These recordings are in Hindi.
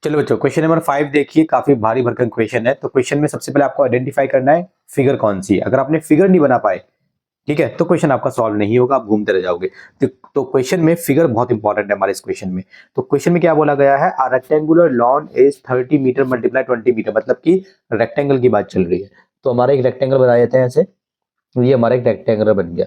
चलो बच्चों, क्वेश्चन नंबर 5 देखिए, काफी भारी भरकम क्वेश्चन है। तो क्वेश्चन में सबसे पहले आपको आइडेंटिफाई करना है फिगर कौन सी है। अगर आपने फिगर नहीं बना पाए, ठीक है, तो क्वेश्चन आपका सॉल्व नहीं होगा, आप घूमते रह जाओगे। तो क्वेश्चन में फिगर बहुत इंपॉर्टेंट है हमारे इस क्वेश्चन में। तो क्वेश्चन में क्या बोला गया है, a rectangular lawn is 30 metre multiply 20 metre, मतलब कि रेक्टेंगल की बात चल रही है। तो हमारा एक रेक्टेंगल बना देते हैं ऐसे, तो ये हमारा एक रेक्टेंगल बन गया।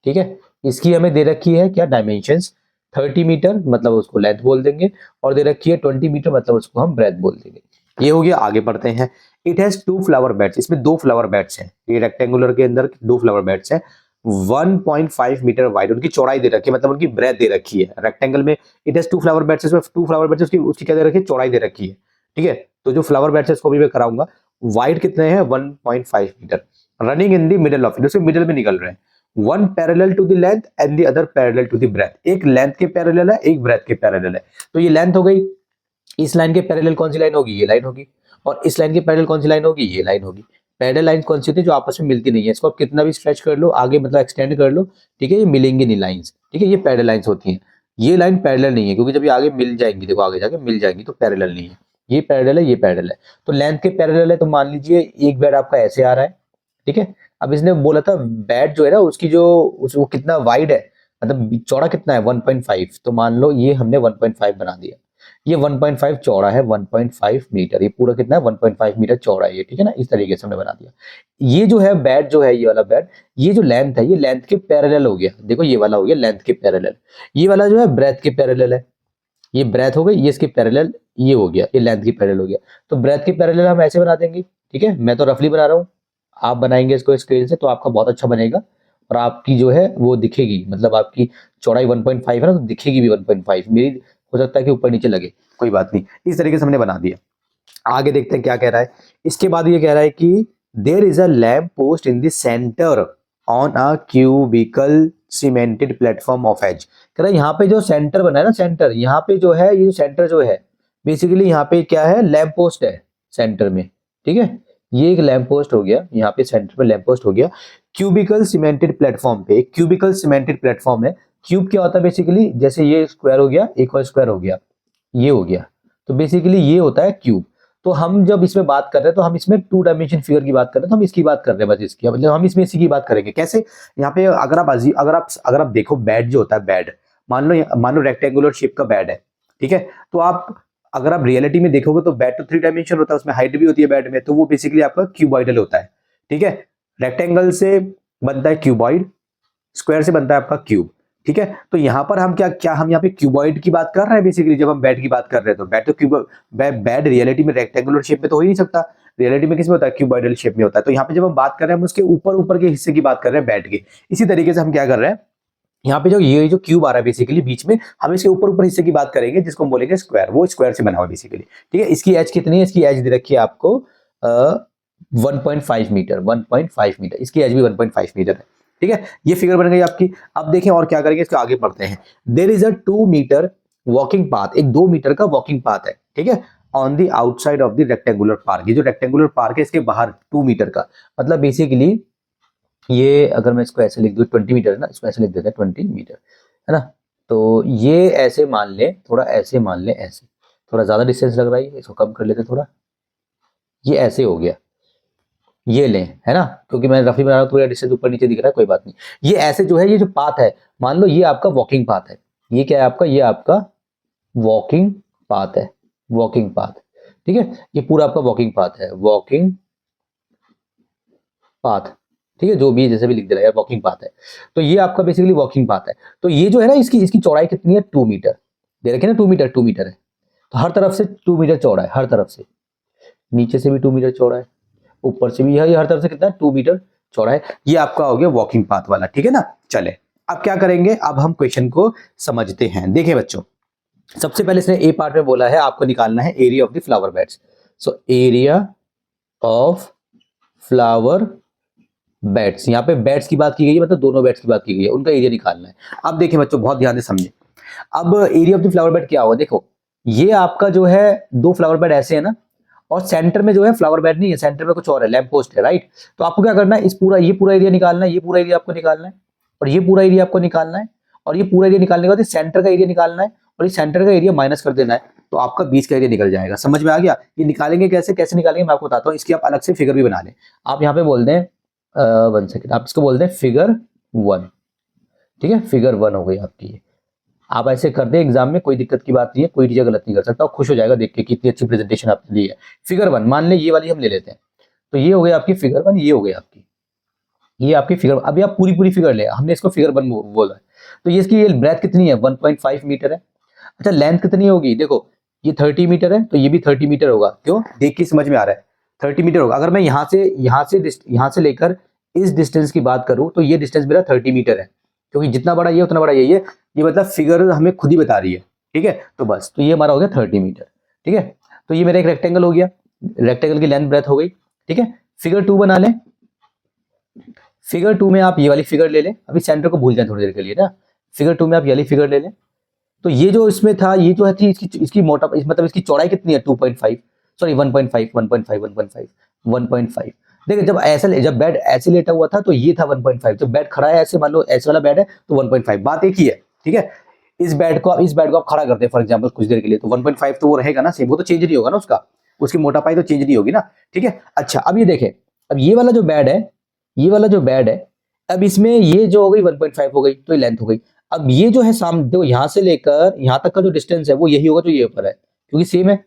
ठीक है, इसकी हमें दे रखी है क्या डायमेंशंस, 30 मीटर मतलब उसको लेंथ बोल देंगे, और दे रखी है 20 मीटर मतलब उसको हम ब्रेथ बोल देंगे। ये हो गया, आगे बढ़ते हैं। इट हैज 2 फ्लावर बेड्स, इसमें 2 फ्लावर बेड्स हैं। ये रेक्टेंगुलर के अंदर 2 फ्लावर बेड्स हैं। 1.5 मीटर वाइड उनकी चौड़ाई दे रखी है, मतलब उनकी ब्रेथ दे रखी है। रेक्टेंगल में इट हैज 2 फ्लावर बेड्स, इसमें 2 फ्लावर बेड्स, उसकी क्या दे रखी है, चौड़ाई दे रखी है। ठीक है, तो जो फ्लावर बेड्स है इसको भी मैं कराऊंगा। वाइड कितने हैं, 1.5 metre. Running in the middle of it, उसके मिडल में निकल रहे हैं। One parallel to the length and the other parallel to the breadth, एक लेंथ के पैरेलल है, एक ब्रेथ के पैरेलल है। तो ये लेंथ हो गई, इस लाइन के पैरेलल कौन सी लाइन होगी, ये लाइन होगी। और इस लाइन के पैरेलल कौन सी लाइन होगी, ये लाइन होगी। पैरेलल लाइन कौन सी होती है, जो आपस में मिलती नहीं है। इसको आप कितना भी स्ट्रेच कर लो आगे, मतलब एक्सटेंड कर लो, ठीक है, ये मिलेंगी नहीं लाइंस। ठीक है, ये पैरेलल लाइंस होती हैं। ये लाइन पैरेलल नहीं है, क्योंकि जब ये आगे मिल जाएंगी, देखो आगे जाके मिल जाएंगी, तो पैरेलल नहीं है। ये पैरेलल है, ये पैरेलल है। तो लेंथ के पैरेलल है, तो मान लीजिए एक बेड आपका ऐसे आ रहा है। ठीक है, अब इसने बोला था बेड जो है ना उसकी जो वो कितना वाइड है, मतलब चौड़ा कितना है, 1.5। तो मान लो ये हमने 1.5 बना दिया। ये 1.5 चौड़ा है, 1.5 मीटर। ये पूरा कितना है, 1.5 मीटर चौड़ा है ये। ठीक है ना, इस तरीके से हमने बना दिया। ये जो है बेड जो है, ये वाला बेड, ये जो लेंथ है, ये लेंथ के पैरेलल हो गया। देखो ये वाला हो गया लेंथ के पैरेलल। ये वाला जो है ब्रेथ के पैरेलल है। ये ब्रेथ हो गई, ये इसके पैरेलल, ये हो गया, ये लेंथ की पैरेलल हो गया। तो ब्रेथ के पैरेलल हम ऐसे बना देंगे। ठीक है, मैं तो रफली बना रहा हूँ, आप बनाएंगे इसको स्केल से तो आपका बहुत अच्छा बनेगा। और आपकी जो है वो दिखेगी, मतलब आपकी चौड़ाई 1.5 है ना, तो दिखेगी भी 1.5। मेरी हो सकता है कि ऊपर नीचे लगे, कोई बात नहीं। इस तरीके से हमने बना दिया। आगे देखते हैं क्या कह रहा है। इसके बाद ये कह रहा है कि there is a lamp post in the centre on a cubical cemented platform of edge. कह रहा है यहाँ पे जो सेंटर बना है ना, सेंटर यहाँ पे जो है, ये जो सेंटर जो है बेसिकली यहाँ पे क्या है, लैम्प पोस्ट है सेंटर में। ठीक है, ये एक लैम्प पोस्ट हो गया, यहाँ पे सेंटर में लैम्प पोस्ट हो गया। क्यूबिकल सीमेंटेड प्लेटफॉर्म पे, एक क्यूबिकल सीमेंटेड प्लेटफॉर्म है। क्यूब क्या होता है बेसिकली, जैसे ये स्क्वायर हो गया, एक और स्क्वायर हो गया, ये हो गया। तो बेसिकली ये होता है क्यूब। तो हम जब इसमें बात कर रहे हैं, तो हम इसमें 2 डायमेंशन फिगर की बात कर रहे हैं, तो हम इसकी बात कर रहे हैं बस, इसकी मतलब हम इसमें इसी की बात करेंगे। कैसे, यहाँ पे अगर आप देखो बेड जो होता है, बेड मान लो रेक्टेंगुलर शेप का बेड है। ठीक है, तो अगर आप रियलिटी में देखोगे तो बेड तो 3 डायमेंशन होता है, उसमें हाइट भी होती है बेड में, तो वो बेसिकली आपका क्यूबॉइडल होता है। ठीक है, रेक्टेंगल से बनता है क्यूबॉइड, स्क्वायर से बनता है आपका क्यूब। ठीक है, तो यहाँ पर हम क्या हम यहाँ पे क्यूबॉइड की बात कर रहे हैं बेसिकली। जब हम बेड की बात कर रहे हैं तो बेड तो बेड रियलिटी में रेक्टेंगुलर शेप में तो हो ही नहीं सकता। रियलिटी में किस में होता है, क्यूबॉइडल शेप में होता है। तो यहाँ पे जब हम बात कर रहे हैं, हम उसके ऊपर ऊपर के हिस्से की बात कर रहे हैं बेड के। इसी तरीके से हम क्या कर रहे हैं, यहाँ पे ये जो क्यूब आ रहा है बेसिकली बीच में, हम इसके ऊपर ऊपर हिस्से की बात करेंगे, जिसको हम बोलेंगे स्क्वायर। वो स्क्वायर से बना हुआ है बेसिकली। ठीक है, इसकी एज कितनी है, इसकी एज दे रखी है आपको 1.5 मीटर, 1.5 मीटर। इसकी एज भी 1.5 मीटर है। ठीक है, ये फिगर बन गई आपकी। अब देखें और क्या करेंगे, इसको आगे पढ़ते हैं। There is a 2 metre walking path, एक 2 मीटर का वॉकिंग पाथ है। ठीक है, on the outside of the rectangular park. ये जो रेक्टेंगुलर पार्क है इसके बाहर 2 मीटर का, मतलब बेसिकली ये अगर मैं इसको ऐसे लिख दूं, 20 मीटर है ना, इसको ऐसे लिख देते हैं 20 मीटर, है ना। तो ये ऐसे मान ले, थोड़ा ऐसे मान ले, ऐसे थोड़ा ज्यादा डिस्टेंस लग रहा है, इसको कम कर लेते थोड़ा। ये ऐसे हो गया, ये लें, है ना, क्योंकि मैं रफली बना रहा हूँ, थोड़ा डिस्टेंस ऊपर नीचे दिख रहा है, कोई बात नहीं। ये ऐसे जो है, ये जो पाथ है, मान लो ये आपका वॉकिंग पाथ है। ये क्या है आपका, ये आपका वॉकिंग पाथ है, वॉकिंग पाथ। ठीक है, ये पूरा आपका वॉकिंग पाथ है, वॉकिंग पाथ। ठीक है, जो भी जैसे भी लिख दे रहा है, वॉकिंग पाथ है। तो ये आपका बेसिकली वॉकिंग पाथ है। तो ये जो है ना, इसकी इसकी चौड़ाई कितनी है, 2 मीटर दे रखे ना, 2 मीटर, 2 मीटर है। तो हर तरफ से 2 मीटर चौड़ा है, हर तरफ से, नीचे से भी 2 मीटर चौड़ा है, ऊपर से भी ये हर तरफ से कितना है, 2 मीटर चौड़ा है। ये आपका हो गया वॉकिंग पाथ वाला। ठीक है ना, चले अब क्या करेंगे, अब हम क्वेश्चन को समझते हैं। देखें बच्चों, सबसे पहले इसने ए पार्ट में बोला है आपको निकालना है area of the flower beds. So area of flower beds, यहाँ पे बेड्स की बात की गई है, मतलब दोनों बेड्स की बात की गई है, उनका एरिया निकालना है। अब देखें बच्चों, बहुत ध्यान से समझे। अब area of the flower bed क्या होगा, देखो ये आपका जो है 2 फ्लावर बेड ऐसे है ना, और सेंटर में जो है फ्लावर बेड नहीं है, सेंटर में कुछ और है, लैंप पोस्ट है, राइट। तो आपको क्या करना है, इस पूरा ये पूरा एरिया निकालना है, ये पूरा एरिया आपको निकालना है, और ये पूरा एरिया आपको निकालना है, और ये पूरा एरिया निकालने के बाद सेंटर का एरिया निकालना है, और इस सेंटर का एरिया माइनस कर देना है। तो आपका बीच का एरिया निकल जाएगा। समझ में आ गया? ये निकालेंगे कैसे निकालेंगे मैं आपको बताता हूँ। इसकी आप अलग से फिगर भी बना लें। आप यहाँ पे बोल दें 1 सेकेंड, आप इसको बोल दें फिगर 1, ठीक है, फिगर 1 हो गई आपकी। आप ऐसे कर दें एग्जाम में, कोई दिक्कत की बात नहीं है, कोई टीचर गलत नहीं कर सकता, खुश हो जाएगा देख के कि इतनी अच्छी प्रेजेंटेशन आपने दी है। फिगर 1 मान लें, ये वाली हम ले लेते हैं, तो ये हो गई आपकी फिगर 1, ये हो गई आपकी, ये आपकी फिगर। अभी आप पूरी फिगर ले, हमने इसको फिगर 1 बोला है। तो ये इसकी ब्रेथ कितनी है? 1.5 मीटर है। अच्छा, लेंथ कितनी होगी? देखो ये 30 मीटर है, तो ये भी 30 मीटर होगा। क्यों? देख के समझ में आ रहा है, 30 मीटर होगा। अगर मैं यहाँ से लेकर इस डिस्टेंस की बात करूं तो ये डिस्टेंस मेरा 30 मीटर है, क्योंकि जितना बड़ा ये उतना बड़ा ये मतलब फिगर हमें खुद ही बता रही है, ठीक है। तो बस, तो ये हमारा हो गया 30 मीटर, ठीक है। तो ये मेरा एक रेक्टेंगल हो गया, रेक्टेंगल की लेंथ ब्रेथ हो गई, ठीक है। फिगर 2 बना लें। फिगर 2 में आप ये वाली फिगर ले लें, अभी सेंटर को भूल जाए थोड़ी देर के लिए ना। फिगर 2 में आप ये वाली फिगर ले लें। तो ये जो इसमें था, ये जो है थी इसकी मोटा, मतलब इसकी चौड़ाई कितनी है? 2.5, सॉरी 1.5। देखिए जब बेड ऐसे लेटा हुआ था तो ये था 1.5, जब बेड खड़ा है ऐसे, मान लो ऐसे वाला बेड है तो 1.5, बात एक ही है, ठीक है। इस बेड को आप खड़ा करते हैं फॉर एग्जांपल कुछ देर के लिए, तो 1.5 तो वो रहेगा ना सेम, वो तो चेंज नहीं होगा ना, उसकी मोटापाई तो चेंज नहीं होगी ना, ठीक है। अच्छा, अब ये देखें, अब ये वाला जो बेड है, अब इसमें ये जो हो गई 1.5 हो गई, तो ये लेंथ हो गई। अब ये जो है सामने देखो, यहां से लेकर यहां तक का जो डिस्टेंस है वो यही होगा जो ये ऊपर है, क्योंकि सेम है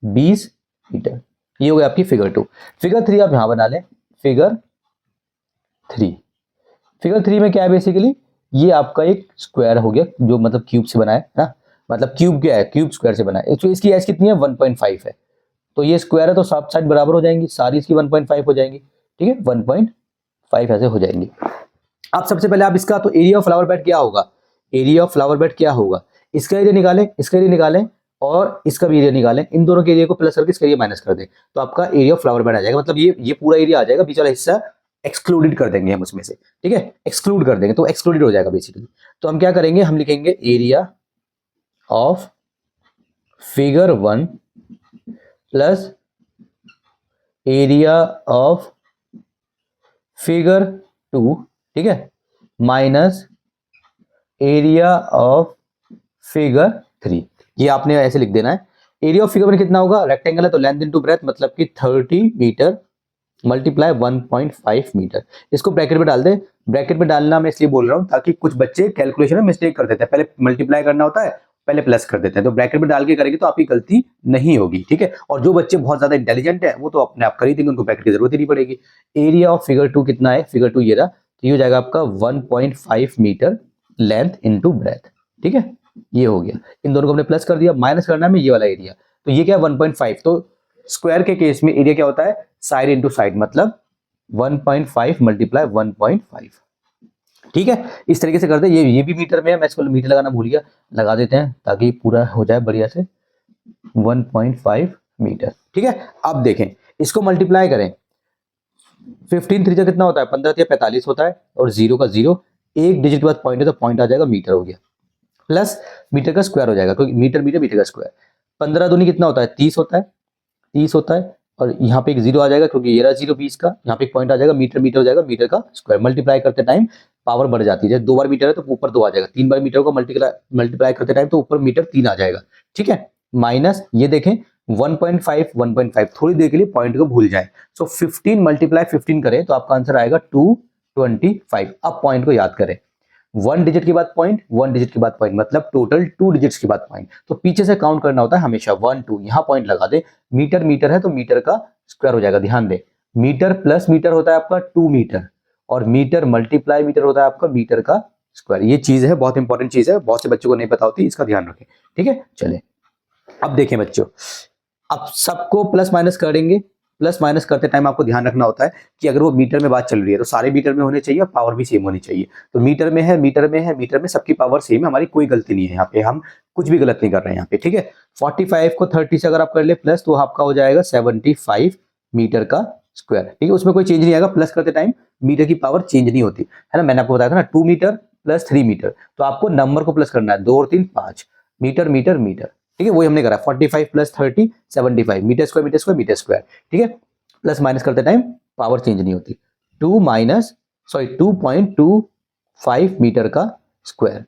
20 मीटर। ये हो गया आपकी फिगर 2। फिगर 3 आप यहां बना लें, फिगर 3 में क्या है बेसिकली, ये आपका एक स्क्वायर हो गया, जो मतलब क्यूब से बना है ना, मतलब क्यूब क्या है, क्यूब स्क्वायर से बना है। तो इसकी एज कितनी है? 1.5 है, तो ये स्क्वायर है तो सब साइड बराबर हो जाएंगी, सारी इसकी 1.5 हो जाएंगी, ठीक है, 1.5 ऐसे हो जाएंगी। अब सबसे पहले आप इसका तो एरिया ऑफ फ्लावर बेड क्या होगा, एरिया ऑफ फ्लावर बेड क्या होगा, इसका एरिया निकालें और इसका भी एरिया निकालें, इन दोनों के एरिया को प्लस करके इसका एरिया माइनस कर दें, तो आपका एरिया ऑफ फ्लावर बेड आ जाएगा। मतलब ये पूरा एरिया आ जाएगा, बीच वाला हिस्सा एक्सक्लूडेड कर देंगे हम उसमें से, ठीक है, एक्सक्लूड कर देंगे तो एक्सक्लूडेड हो जाएगा बेसिकली। तो हम क्या करेंगे, हम लिखेंगे area of figure 1 plus area of figure 2, ठीक है, माइनस एरिया ऑफ फिगर 3। ये आपने ऐसे लिख देना है। एरिया ऑफ फिगर में कितना होगा, रेक्टेंगल है तो लेंथ इनटू ब्रेथ, मतलब कि 30 मीटर मल्टीप्लाई 1.5 मीटर। इसको ब्रैकेट में डाल दे। ब्रैकेट में डालना मैं इसलिए बोल रहा हूं ताकि कुछ बच्चे कैलकुलेशन में मिस्टेक कर देते हैं, पहले मल्टीप्लाई करना होता है, पहले प्लस कर देते हैं, तो ब्रैकेट में डाल के करेंगे तो आपकी गलती नहीं होगी, ठीक है। और जो बच्चे बहुत ज्यादा इंटेलिजेंट है वो तो अपने आप कर ही देंगे, उनको ब्रैकेट की जरूरत ही नहीं पड़ेगी। एरिया ऑफ फिगर 2 कितना है, फिगर 2 ये रहा, तो ये हो जाएगा आपका 1.5 मीटर लेंथ इनटू ब्रेथ, ठीक है। ये हो गया, इन दोनों को हमने प्लस कर दिया, माइनस करना है ये वाला एरिया, तो ये क्या है 1.5। तो स्क्वायर के केस में एरिया क्या होता है, साइड इनटू साइड, मतलब 1.5 मल्टीप्लाई 1.5, ठीक है। इस तरीके से करते हैं। ये भी मीटर में है, मैं इसको मीटर लगाना भूल गया, लगा देते हैं ताकि पूरा हो जाए बढ़िया से, 1.5 मीटर, ठीक है। अब देखें, इसको मल्टीप्लाई करें, 15 3 कितना होता है, 15 या 45 होता है, और 0 का 0, एक डिजिट के बाद पॉइंट है तो पॉइंट आ जाएगा, मीटर हो गया, प्लस मीटर का स्क्वायर हो जाएगा, क्योंकि मीटर का स्क्वायर। 15 दूनी कितना होता है, 30 होता है, और यहाँ पे एक 0 आ जाएगा क्योंकि ये रहा 0 20 का, यहाँ पे एक पॉइंट आ जाएगा, मीटर हो जाएगा, मीटर का स्क्वायर। मल्टीप्लाई करते टाइम पावर बढ़ जाती है, जैसे 2 बार मीटर है तो ऊपर 2 आ जाएगा, 3 बार मीटर को मल्टीप्लाई करते टाइम तो ऊपर मीटर 3 आ जाएगा, ठीक है। माइनस ये देखें 1.5 थोड़ी देर के लिए पॉइंट को भूल जाए, सो 15 मल्टीप्लाई 15 करें तो आपका आंसर आएगा 225। अब पॉइंट को याद करें, 1 डिजिट के बाद पॉइंट, 1 डिजिट के बाद पॉइंट, मतलब टोटल 2 डिजिट्स के बाद पॉइंट, तो पीछे से काउंट करना होता है हमेशा 1 2, यहाँ पॉइंट लगा दे। मीटर है तो मीटर का स्क्वायर हो जाएगा, ध्यान दे, मीटर प्लस मीटर होता है आपका 2 मीटर, और मीटर मल्टीप्लाई मीटर होता है आपका मीटर का स्क्वायर। ये चीज है, बहुत इंपॉर्टेंट चीज है, बहुत से बच्चों को नहीं पता होती, इसका ध्यान रखें, ठीक है। चले अब देखें बच्चों, अब सबको प्लस माइनस करेंगे। प्लस माइनस करते टाइम आपको ध्यान रखना होता है कि अगर वो मीटर में बात चल रही है तो सारे मीटर में होने चाहिए और पावर भी सेम होनी चाहिए। तो मीटर में सबकी पावर सेम है, हमारी कोई गलती नहीं है, यहाँ पे हम कुछ भी गलत नहीं कर रहे हैं यहाँ पे, ठीक है। 45 को 30 से अगर आप कर ले प्लस, तो आपका हो जाएगा 75 मीटर का स्क्वायर, ठीक है। उसमें कोई चेंज नहीं आएगा, प्लस करते टाइम मीटर की पावर चेंज नहीं होती है ना, मैंने आपको बताया था ना, 2 मीटर प्लस 3 मीटर, तो आपको नंबर को प्लस करना है, 2 और 3 5, मीटर, ठीक है। वही हमने करा, 45 प्लस 30 75, मीटर स्क्वायर, ठीक है। प्लस माइनस करते टाइम पावर चेंज नहीं होती, 2.25 मीटर का स्क्वायर।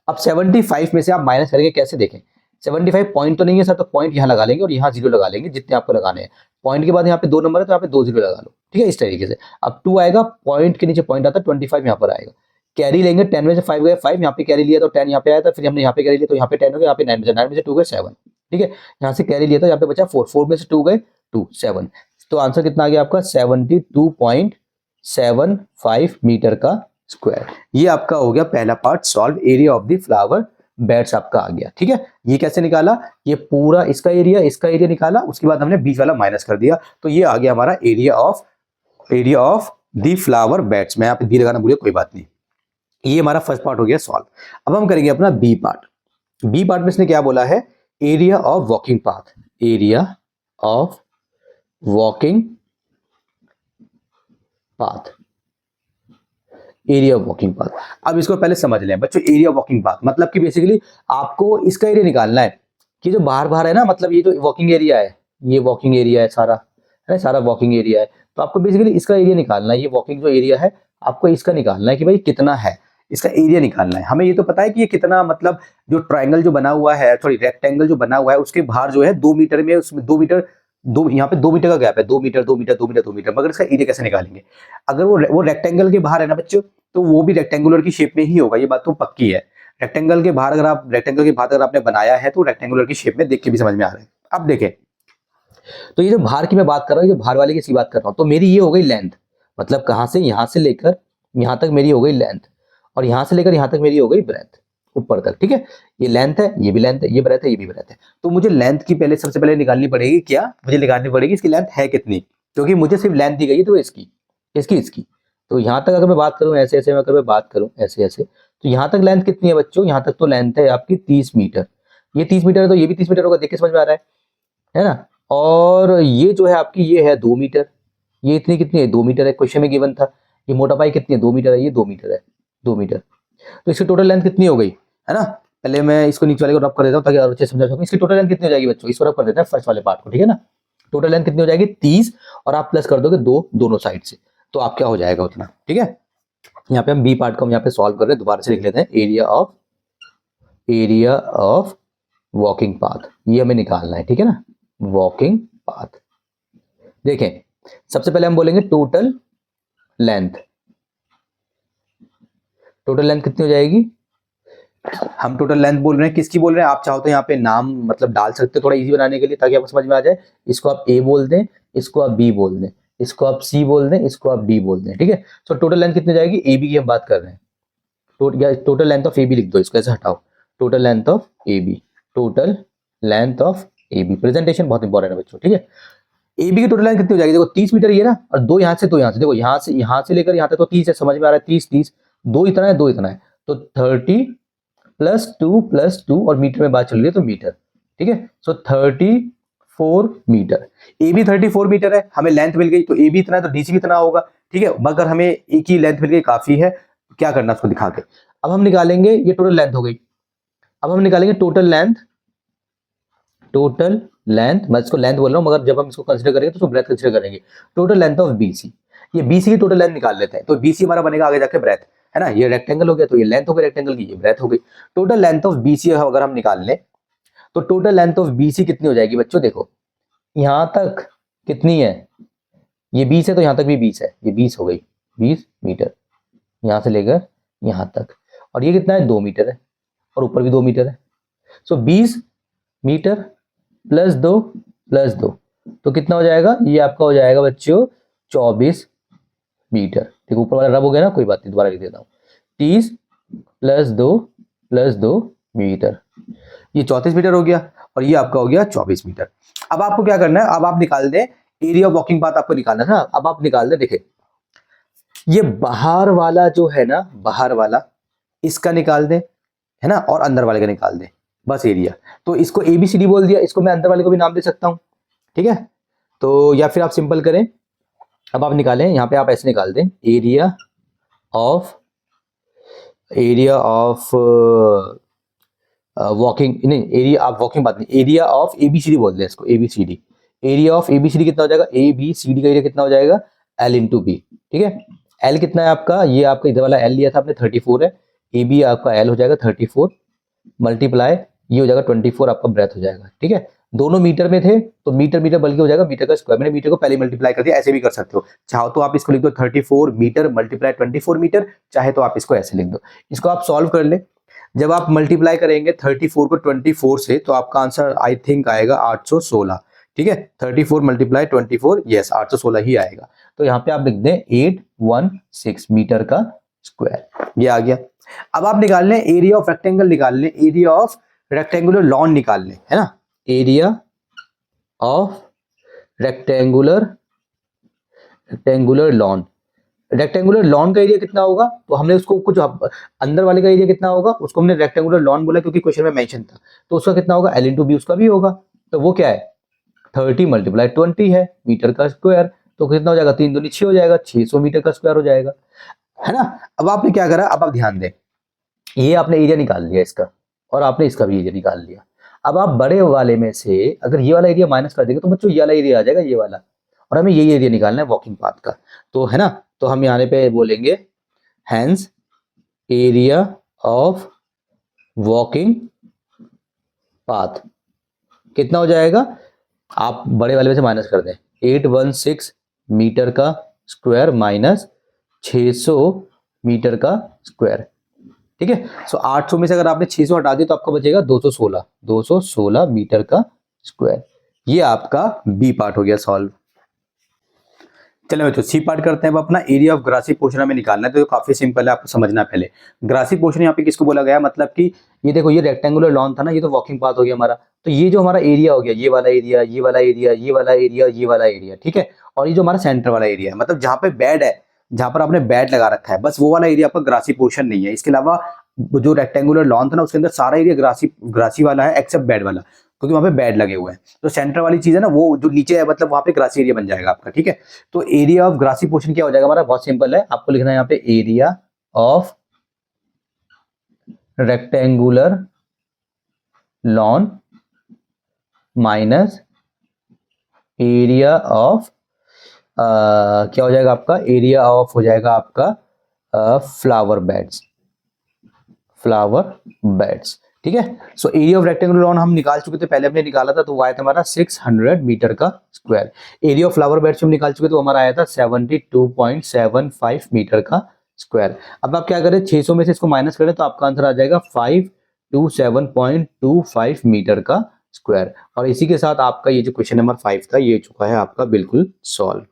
अब 75 में से आप माइनस करेंगे, कैसे देखें, 75 पॉइंट तो नहीं है सर, तो पॉइंट यहाँ लगा लेंगे और यहाँ 0 लगा लेंगे जितने आपको लगाने हैं। पॉइंट के बाद यहाँ पे 2 नंबर है तो यहाँ पे 2 0 लगा लो, ठीक है, इस तरीके से। अब 2 आएगा, पॉइंट के नीचे पॉइंट आता है, 25 यहाँ पर आएगा। कैरी लेंगे, 10 में से 5 गए 5, यहाँ पे कैरी लिया तो 10 यहाँ पे आया था, फिर हमने यहाँ पे कैरी लिया तो यहाँ पे 10 हो गया, यहाँ पे 9 में से 2 गए 7, ठीक है। यहाँ से कैरी लिया था, यहाँ पे बचा 4, 4 में से 2 गए 2, 7। तो आंसर कितना आ गया आपका 72.75 मीटर का स्क्वायर। ये आपका हो गया पहला part solve, area of the flower beds आपका आ गया, ठीक है। ये कैसे निकाला, ये पूरा इसका एरिया निकाला, उसके बाद हमने बीच वाला माइनस कर दिया, तो ये आ गया हमारा area of the flower beds. मैं यहाँ पे दी लगाना भूलिए, कोई बात नहीं। ये हमारा फर्स्ट पार्ट हो गया सॉल्व। अब हम करेंगे अपना बी पार्ट। बी पार्ट में इसने क्या बोला है, area of walking path, area of walking path, area of walking path. अब इसको पहले समझ लें बच्चों, एरिया ऑफ वॉकिंग पाथ मतलब कि बेसिकली आपको इसका एरिया निकालना है कि जो बाहर है ना, मतलब ये जो वॉकिंग एरिया है, ये वॉकिंग एरिया है सारा, है ना, सारा वॉकिंग एरिया है। तो आपको बेसिकली इसका एरिया निकालना है, ये वॉकिंग जो एरिया है आपको इसका निकालना है कि भाई कितना है, इसका एरिया निकालना है। हमें ये तो पता है कि ये कितना, मतलब जो ट्राइंगल जो बना हुआ है, सॉरी रेक्टेंगल जो बना हुआ है, उसके बाहर जो है 2 मीटर में, उसमें 2 मीटर, यहाँ पे 2 मीटर का गैप है, 2 मीटर 2 मीटर 2 मीटर 2 मीटर, मगर इसका एरिया कैसे निकालेंगे। अगर वो रेक्टेंगल के बाहर है ना बच्चों, तो वो भी रेक्टेंगुलर की शेप में ही होगा, ये बात तो पक्की है। रेक्टेंगल के बाहर अगर आपने बनाया है तो रेक्टेंगुलर की शेप में देख के भी समझ में आ रहा है। अब देखें, तो ये जो बाहर की मैं बात कर रहा हूँ, ये बाहर वाले की सी बात कर रहा हूँ, तो मेरी ये हो गई लेंथ, मतलब कहाँ से, यहाँ से लेकर यहाँ तक मेरी हो गई लेंथ, और यहाँ से लेकर यहाँ तक मेरी हो गई ब्रेथ, ऊपर तक, ठीक है। ये लेंथ है, ये भी लेंथ है, ये ब्रेथ है, ये भी ब्रेथ है। तो मुझे लेंथ की पहले सबसे पहले निकालनी पड़ेगी, क्या मुझे निकालनी पड़ेगी इसकी लेंथ है कितनी, क्योंकि मुझे सिर्फ लेंथ दी गई है तो इसकी। तो यहाँ तक अगर मैं बात करूँ ऐसे ऐसे, अगर मैं बात करूँ ऐसे ऐसे, तो यहाँ तक लेंथ कितनी है बच्चों, यहाँ तक तो लेंथ है आपकी 30 मीटर। ये 30 मीटर है तो ये भी 30 मीटर होगा, देख के समझ में आ रहा है ना। और ये जो है आपकी, ये है 2 मीटर, ये इतनी कितनी है 2 मीटर है, क्वेश्चन में गिवन था। ये मोटापाई कितनी है 2 मीटर है, ये 2 मीटर है, 2 मीटर। तो इसकी टोटल लेंथ कितनी हो गई, है ना। पहले मैं इसको नीचे वाले को रब कर देता हूँ ताकि और अच्छे समझा सकूं। इसकी टोटल लेंथ कितनी हो जाएगी बच्चों, इसको रब कर देते हैं फर्स्ट वाले पार्ट को, ठीक है ना। टोटल लेंथ कितनी हो जाएगी 30, और आप प्लस कर दोगे 2 दोनों साइड से, तो आप क्या हो जाएगा उतना, ठीक है। यहाँ पे हम बी पार्ट को हम यहाँ पे सॉल्व कर रहे हैं, दोबारा से लिख लेते हैं, एरिया ऑफ वॉकिंग पाथ, ये हमें निकालना है, ठीक है ना, वॉकिंग पाथ। देखें, सबसे पहले हम बोलेंगे टोटल लेंथ। टोटल लेंथ कितनी हो जाएगी, हम टोटल लेंथ बोल रहे हैं, किसकी बोल रहे हैं, आप चाहो तो यहाँ पे नाम मतलब डाल सकते हो थोड़ा इजी बनाने के लिए, ताकि आपको समझ में आ जाए। इसको आप ए बोल दें, इसको आप बी बोल दें, इसको आप सी बोल दें, इसको आप डी बोल दें, ठीक है। तो टोटल लेंथ कितनी जाएगी, ए बी की हम बात कर रहे हैं, total length of A B लिख दो, इसको ऐसे हटाओ, total length of A B, total length of A B. Presentation बहुत इंपॉर्टेंट है बच्चों, ठीक है। ए बी की टोटल लेंथ कितनी हो जाएगी, देखो 30 मीटर ये ना, और 2 यहाँ से, तो यहाँ से, देखो यहाँ से लेकर यहाँ तक तो 30 है, समझ में आ रहा है, 30 2 इतना है, 2 इतना है, तो 30 + 2 और मीटर में बात चल रही है तो मीटर, ठीक है। सो 34 मीटर, ए बी 34 मीटर है, हमें लेंथ मिल गई, तो ए बी इतना है तो डी सी भी इतना होगा, ठीक है। मगर हमें एक ही लेंथ मिल गई, काफी है, क्या करना उसको दिखा के। अब हम निकालेंगे, ये टोटल लेंथ हो गई, अब हम निकालेंगे टोटल लेंथ, मैं इसको लेंथ बोल रहा हूँ, मगर जब हम इसको कंसीडर करेंगे तो उसको ब्रेथ कंसीडर करेंगे। टोटल लेंथ ऑफ बीसी, ये बीसी की टोटल लेंथ निकाल लेते हैं, तो बीसी हमारा बनेगा आगे जाके ब्रेथ, है ना। ये रेक्टेंगल हो गया तो ये लेंथ हो गई रेक्टेंगल की, ये ब्रेथ हो गई। टोटल लेंथ ऑफ बीसी अगर हम निकाल लें, तो टोटल लेंथ ऑफ बीसी कितनी हो जाएगी बच्चों, देखो यहां तक कितनी है, ये 20 है तो यहां तक भी 20 है, ये 20 हो गई, 20 मीटर यहां से लेकर यहां तक, और ये कितना है 2 मीटर है, और ऊपर भी 2 मीटर है। सो 20 मीटर +2 तो कितना हो जाएगा, ये आपका हो जाएगा बच्चों 24 मीटर। ठीक, ऊपर वाला रब हो गया ना, कोई बात नहीं, दोबारा लिख देता हूँ, 30 + 2 मीटर, ये 34 मीटर हो गया, और ये आपका हो गया 24 मीटर। अब आपको क्या करना है, अब आप निकाल दें एरिया ऑफ वॉकिंग पाथ, आपको निकालना है ना। अब आप निकाल दें, देखिए ये बाहर वाला जो है ना, बाहर वाला इसका निकाल दें, है ना, और अंदर वाले का निकाल दें, बस एरिया। तो इसको ABCD बोल दिया, इसको मैं अंदर वाले को भी नाम दे सकता हूँ, ठीक है। तो या फिर आप सिंपल करें, अब आप निकालें, यहाँ पे आप ऐसे निकाल दें, एरिया ऑफ वॉकिंग, नहीं एरिया ऑफ वॉकिंग बात नहीं, एरिया ऑफ ABCD बोल दें इसको, ABCD। एरिया ऑफ ABCD कितना हो जाएगा, ABCD का एरिया कितना हो जाएगा, L/B, ठीक है। L कितना है आपका, ये आपका इधर वाला L लिया था आपने 34 है, AB आपका L हो जाएगा 34 × ये हो जाएगा 24 आपका ब्रेथ हो जाएगा, ठीक है। दोनों मीटर में थे तो मीटर मीटर बल्कि हो जाएगा मीटर का स्क्वायर, मैंने मीटर को पहले मल्टीप्लाई कर दिया, ऐसे भी कर सकते हो, चाहो तो आप इसको लिख दो 34 मीटर मल्टीप्लाई 24 मीटर, चाहे तो आप इसको ऐसे लिख दो। इसको आप सॉल्व कर ले, जब आप मल्टीप्लाई करेंगे 34 को 24 से तो आपका आंसर आई थिंक आएगा 816, ठीक है। 34 मल्टीप्लाई 24, यस 816 ही आएगा। तो यहाँ पे आप लिख दें 816 मीटर का स्क्वायर, ये आ गया। अब आप निकाल लें एरिया ऑफ रेक्टेंगल, निकाल लें एरिया ऑफ रेक्टेंगुलर लॉन निकाल लें, है ना। Area of rectangular lawn, rectangular lawn का एरिया कितना होगा, तो हमने उसको कुछ अंदर वाले का एरिया कितना होगा उसको हमने रेक्टेंगुलर लॉन बोला क्योंकि क्वेश्चन में मेंशन था, तो उसका कितना होगा L इंटू बी, उसका भी होगा। तो वो क्या है 30 मल्टीप्लाई 20 है मीटर का स्क्वायर, तो कितना हो जाएगा 3 दूनी 6 हो जाएगा, 600 मीटर का स्क्वायर हो जाएगा, है ना। अब आपने क्या करा, अब आप ध्यान दें, ये आपने एरिया निकाल लिया इसका और आपने इसका भी एरिया निकाल लिया। अब आप बड़े वाले में से अगर ये वाला एरिया माइनस कर देंगे तो बच्चों ये वाला एरिया आ जाएगा, ये वाला, और हमें ये एरिया निकालना है वॉकिंग पाथ का, तो है ना। तो हम यहाँ पे बोलेंगे hence area of walking path कितना हो जाएगा, आप बड़े वाले में से माइनस कर दें 816 मीटर का स्क्वायर माइनस 600 मीटर का स्क्वायर, ठीक है। सो 800 में से अगर आपने 600 हटा दिया तो आपका बचेगा 216 मीटर का स्क्वायर। ये आपका बी पार्ट हो गया सॉल्व। चलो बच्चों सी पार्ट करते हैं। अब अपना एरिया ऑफ ग्रासी पोर्शन हमें निकालना है, तो काफी सिंपल है, आपको समझना पहले। ग्रासी पोर्शन यहाँ पे किसको बोला गया, मतलब कि ये देखो ये रेक्टेंगुलर लॉन था ना, ये तो वॉकिंग पाथ हो गया हमारा, तो ये जो हमारा एरिया हो गया ये वाला एरिया, ये वाला एरिया, ये वाला एरिया, ये वाला एरिया, ठीक है। और ये जो हमारा सेंटर वाला एरिया है, मतलब जहाँ पे बेड है, जहां पर आपने बेड लगा रखा है, बस वो वाला एरिया आपका ग्रासी पोर्शन नहीं है। इसके अलावा जो रेक्टेंगुलर लॉन था ना उसके अंदर सारा एरिया ग्रासी वाला है एक्सेप्ट बेड वाला, क्योंकि वहां पे बेड लगे हुए हैं। तो सेंटर वाली चीज है ना वो जो नीचे है, मतलब वहां पे ग्रासी एरिया बन जाएगा आपका, ठीक है। तो एरिया ऑफ ग्रासी पोर्शन क्या हो जाएगा हमारा, बहुत सिंपल है, आपको लिखना है यहाँ पे area of rectangular lawn minus area of क्या हो जाएगा आपका, एरिया ऑफ हो जाएगा आपका फ्लावर बेड्स, ठीक है। So area of rectangular lawn हम निकाल चुके थे, पहले हमने निकाला था, तो वो आया था हमारा 600 मीटर का square. Area of flower beds हम निकाल चुके, तो हमारा आया था 72.75 मीटर का स्क्वायर। अब आप क्या करें, 600 में से इसको माइनस करें तो आपका आंसर आ जाएगा 527.25 मीटर का स्क्वायर। और इसी के साथ आपका ये जो क्वेश्चन नंबर 5 था ये चुका है आपका बिल्कुल सॉल्व।